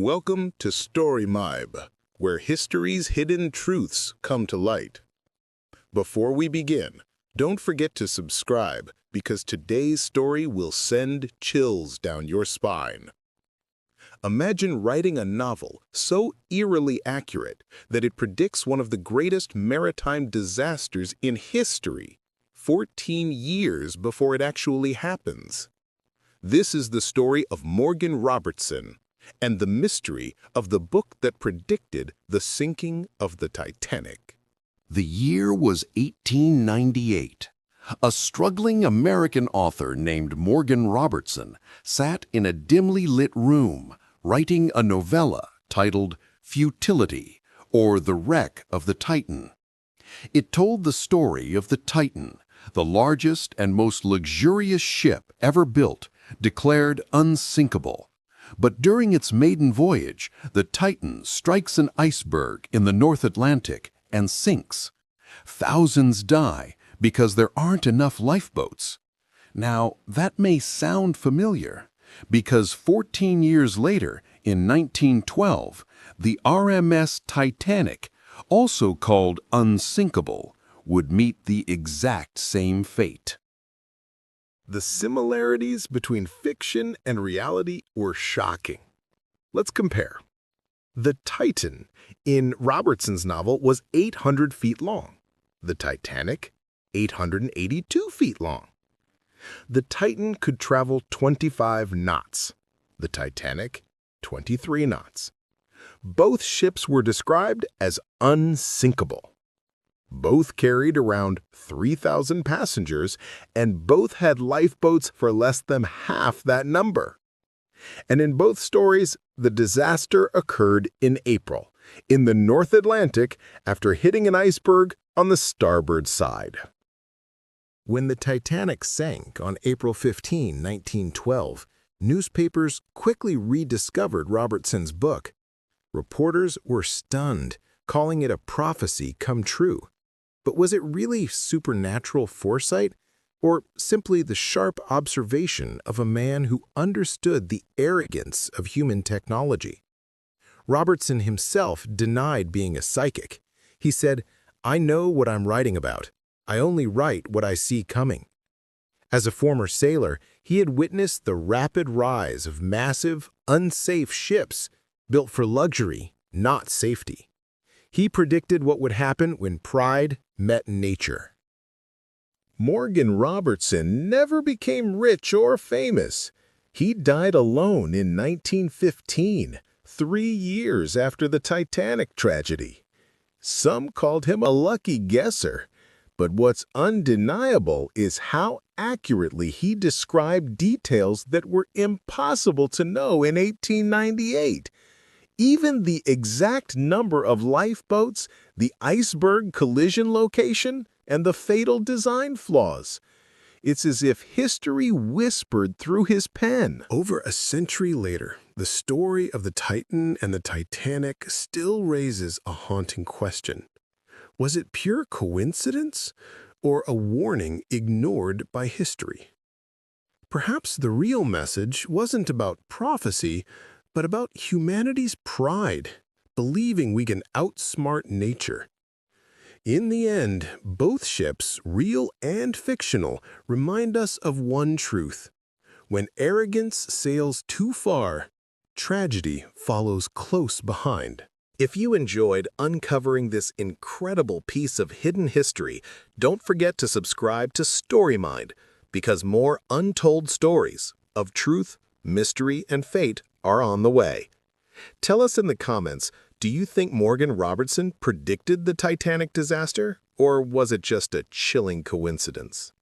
Welcome to Story Mibe, where history's hidden truths come to light. Before we begin, don't forget to subscribe because today's story will send chills down your spine. Imagine writing a novel so eerily accurate that it predicts one of the greatest maritime disasters in history, 14 years before it actually happens. This is the story of Morgan Robertson and the mystery of the book that predicted the sinking of the Titanic. The year was 1898. A struggling American author named Morgan Robertson sat in a dimly lit room writing a novella titled Futility, or The Wreck of the Titan. It told the story of the Titan, the largest and most luxurious ship ever built, declared unsinkable. But during its maiden voyage, the Titan strikes an iceberg in the North Atlantic and sinks. Thousands die because there aren't enough lifeboats. Now, that may sound familiar, because 14 years later, in 1912, the RMS Titanic, also called unsinkable, would meet the exact same fate. The similarities between fiction and reality were shocking. Let's compare. The Titan in Robertson's novel was 800 feet long. The Titanic, 882 feet long. The Titan could travel 25 knots. The Titanic, 23 knots. Both ships were described as unsinkable. Both carried around 3,000 passengers, and both had lifeboats for less than half that number. And in both stories, the disaster occurred in April, in the North Atlantic, after hitting an iceberg on the starboard side. When the Titanic sank on April 15, 1912, newspapers quickly rediscovered Robertson's book. Reporters were stunned, calling it a prophecy come true. But was it really supernatural foresight, or simply the sharp observation of a man who understood the arrogance of human technology? Robertson himself denied being a psychic. He said, "I know what I'm writing about. I only write what I see coming." As a former sailor, he had witnessed the rapid rise of massive, unsafe ships built for luxury, not safety. He predicted what would happen when pride met nature. Morgan Robertson never became rich or famous. He died alone in 1915, 3 years after the Titanic tragedy. Some called him a lucky guesser, but what's undeniable is how accurately he described details that were impossible to know in 1898. Even the exact number of lifeboats, the iceberg collision location, and the fatal design flaws. It's as if history whispered through his pen. Over a century later, the story of the Titan and the Titanic still raises a haunting question. Was it pure coincidence or a warning ignored by history? Perhaps the real message wasn't about prophecy, but about humanity's pride, believing we can outsmart nature. In the end, both ships, real and fictional, remind us of one truth. When arrogance sails too far, tragedy follows close behind. If you enjoyed uncovering this incredible piece of hidden history, don't forget to subscribe to Story Mind, because more untold stories of truth, mystery, and fate are on the way. Tell us in the comments, do you think Morgan Robertson predicted the Titanic disaster, or was it just a chilling coincidence?